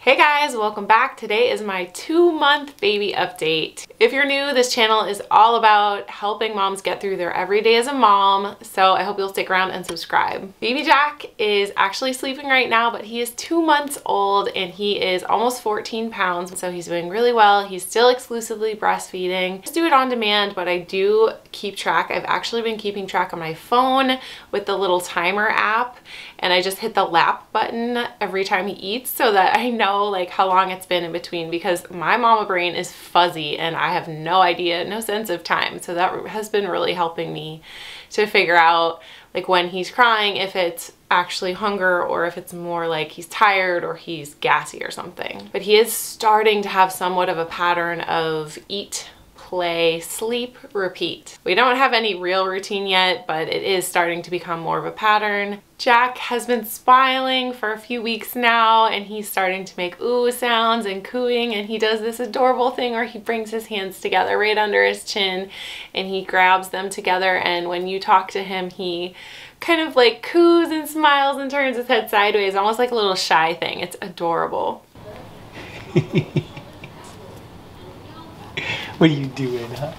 Hey guys, welcome back. Today is my 2-month baby update. If you're new, this channel is all about helping moms get through their everyday as a mom, so I hope you'll stick around and subscribe. Baby Jack is actually sleeping right now, but he is 2 months old and he is almost 14 pounds, so he's doing really well. He's still exclusively breastfeeding. I just do it on demand, but I do keep track. I've actually been keeping track on my phone with the little timer app, and I just hit the lap button every time he eats so that I know like how long it's been in between, because my mama brain is fuzzy and I have no idea, no sense of time. So that has been really helping me to figure out like when he's crying, if it's actually hunger or if it's more like he's tired or he's gassy or something. But he is starting to have somewhat of a pattern of eat, play, sleep, repeat. We don't have any real routine yet, but it is starting to become more of a pattern. Jack has been smiling for a few weeks now, and he's starting to make ooh sounds and cooing, and he does this adorable thing where he brings his hands together right under his chin and he grabs them together, and when you talk to him, he kind of like coos and smiles and turns his head sideways, almost like a little shy thing. It's adorable. What are you doing, huh?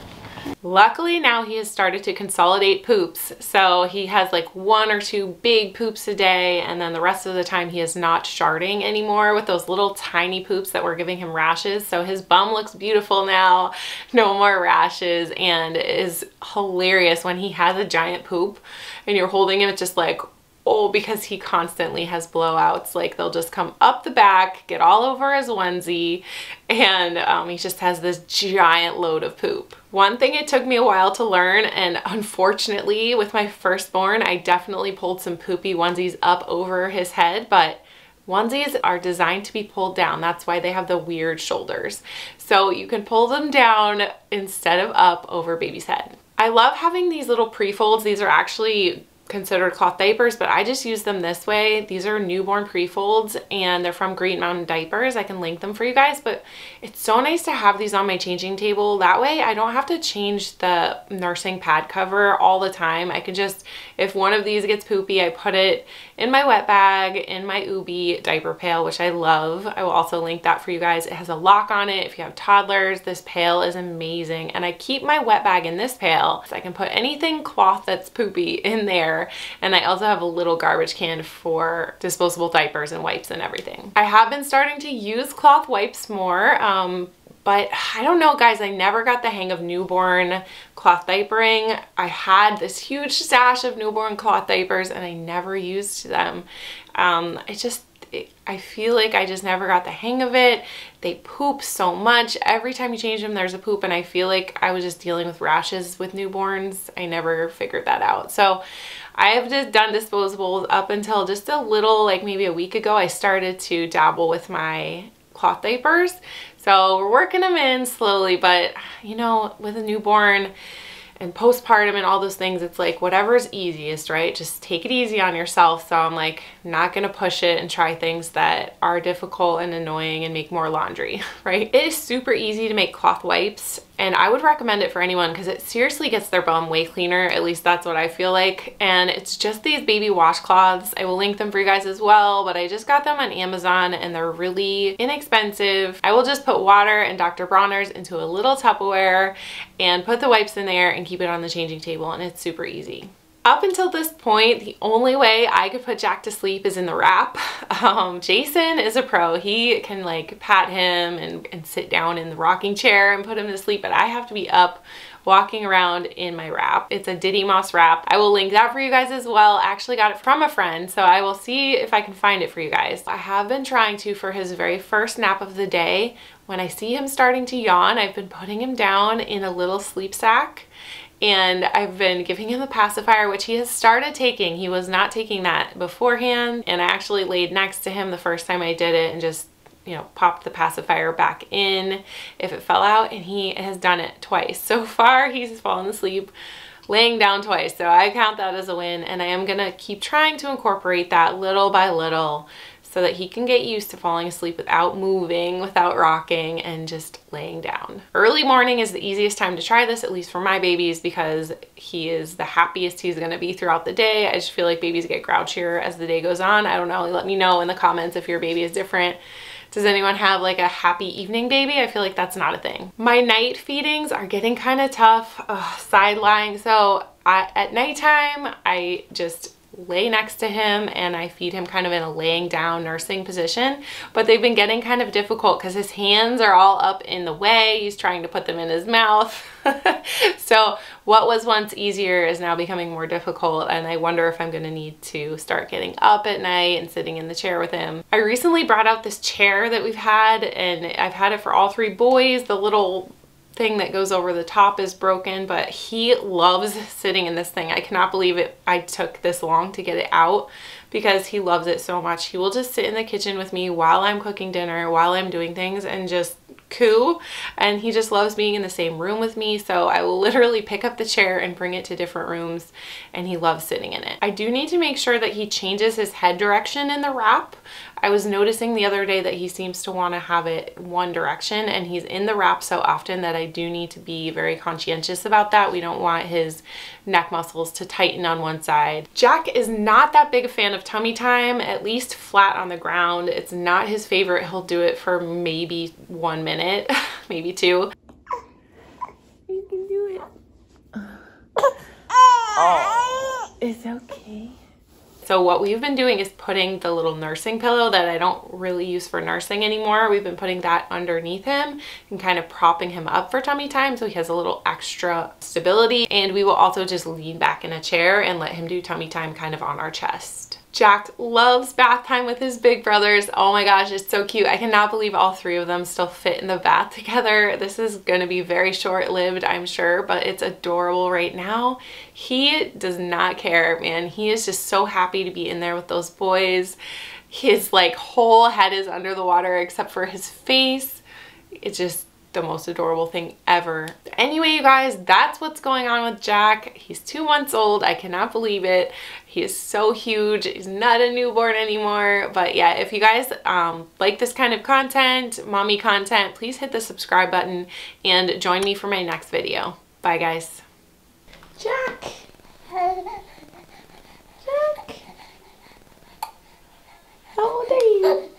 Luckily now he has started to consolidate poops, so he has like 1 or 2 big poops a day, and then the rest of the time he is not sharding anymore with those little tiny poops that were giving him rashes. So his bum looks beautiful now, no more rashes, and it is hilarious when he has a giant poop and you're holding him. It's just like, oh, because he constantly has blowouts. Like they'll just come up the back, get all over his onesie, and he just has this giant load of poop. One thing it took me a while to learn, and unfortunately with my firstborn, I definitely pulled some poopy onesies up over his head, but onesies are designed to be pulled down. That's why they have the weird shoulders. So you can pull them down instead of up over baby's head. I love having these little Prefolds. These are actually considered cloth diapers, but I just use them this way. These are newborn Prefolds and they're from Green Mountain Diapers. I can link them for you guys, but it's so nice to have these on my changing table. That way I don't have to change the nursing pad cover all the time. I can just, if one of these gets poopy, I put it in my wet bag, in my Ubi diaper pail, which I love. I will also link that for you guys. It has a lock on it. If you have toddlers, this pail is amazing. And I keep my wet bag in this pail so I can put anything cloth that's poopy in there. And I also have a little garbage can for disposable diapers and wipes and everything. I have been starting to use cloth wipes more, but I don't know guys, I never got the hang of newborn cloth diapering. I had this huge stash of newborn cloth diapers and I never used them. I feel like I just never got the hang of it. They poop so much. Every time you change them, there's a poop, and I feel like I was just dealing with rashes with newborns. I never figured that out. So I have just done disposables up until just a little, like maybe a week ago, I started to dabble with my cloth diapers. So we're working them in slowly, but you know, with a newborn and postpartum and all those things, it's like whatever's easiest, right? Just take it easy on yourself. So I'm like not gonna push it and try things that are difficult and annoying and make more laundry, right? It is super easy to make cloth wipes, and I would recommend it for anyone because it seriously gets their bum way cleaner. At least that's what I feel like. And it's just these baby washcloths. I will link them for you guys as well, but I just got them on Amazon and they're really inexpensive. I will just put water and Dr. Bronner's into a little Tupperware and put the wipes in there and keep it on the changing table, and it's super easy. Up until this point, the only way I could put Jack to sleep is in the wrap. Jason is a pro. He can like pat him and sit down in the rocking chair and put him to sleep, but I have to be up walking around in my wrap. It's a Diddy Moss wrap. I will link that for you guys as well. I actually got it from a friend, so I will see if I can find it for you guys. I have been trying to, for his very first nap of the day, when I see him starting to yawn, I've been putting him down in a little sleep sack, and I've been giving him a pacifier, which he has started taking. He was not taking that beforehand, and I actually laid next to him the first time I did it and just, you know, popped the pacifier back in if it fell out, and he has done it twice. So far, he's fallen asleep laying down twice, so I count that as a win, and I am gonna keep trying to incorporate that little by little so that he can get used to falling asleep without moving, without rocking, and just laying down. Early morning is the easiest time to try this, at least for my babies, because he is the happiest he's gonna be throughout the day. I just feel like babies get grouchier as the day goes on. I don't know, let me know in the comments if your baby is different. Does anyone have like a happy evening baby? I feel like that's not a thing. My night feedings are getting kind of tough. Side lying. So at nighttime, I just lay next to him and I feed him kind of in a laying down nursing position, but they've been getting kind of difficult because his hands are all up in the way. He's trying to put them in his mouth. So what was once easier is now becoming more difficult, and I wonder if I'm going to need to start getting up at night and sitting in the chair with him. I recently brought out this chair that we've had, and I've had it for all 3 boys. The little thing that goes over the top is broken, but he loves sitting in this thing. I cannot believe it. I took this long to get it out because he loves it so much. He will just sit in the kitchen with me while I'm cooking dinner, while I'm doing things, and just coo, and he just loves being in the same room with me. So I will literally pick up the chair and bring it to different rooms, and he loves sitting in it. I do need to make sure that he changes his head direction in the wrap. I was noticing the other day that he seems to want to have it one direction, and he's in the wrap so often that I do need to be very conscientious about that. We don't want his neck muscles to tighten on one side. Jack is not that big a fan of tummy time, at least flat on the ground. It's not his favorite. He'll do it for maybe 1 minute, maybe 2. You can do it. Oh, it's okay. So what we've been doing is putting the little nursing pillow that I don't really use for nursing anymore. We've been putting that underneath him and kind of propping him up for tummy time so he has a little extra stability. And we will also just lean back in a chair and let him do tummy time kind of on our chest. Jack loves bath time with his big brothers. Oh my gosh, it's so cute. I cannot believe all 3 of them still fit in the bath together. This is going to be very short-lived, I'm sure, but it's adorable right now. He does not care, man. He is just so happy to be in there with those boys. His like whole head is under the water except for his face. It's just the most adorable thing ever. Anyway, you guys, that's what's going on with Jack. He's 2 months old. I cannot believe it. He is so huge. He's not a newborn anymore. But yeah, if you guys like this kind of content, mommy content, please hit the subscribe button and join me for my next video. Bye, guys. Jack. Jack. How old are you?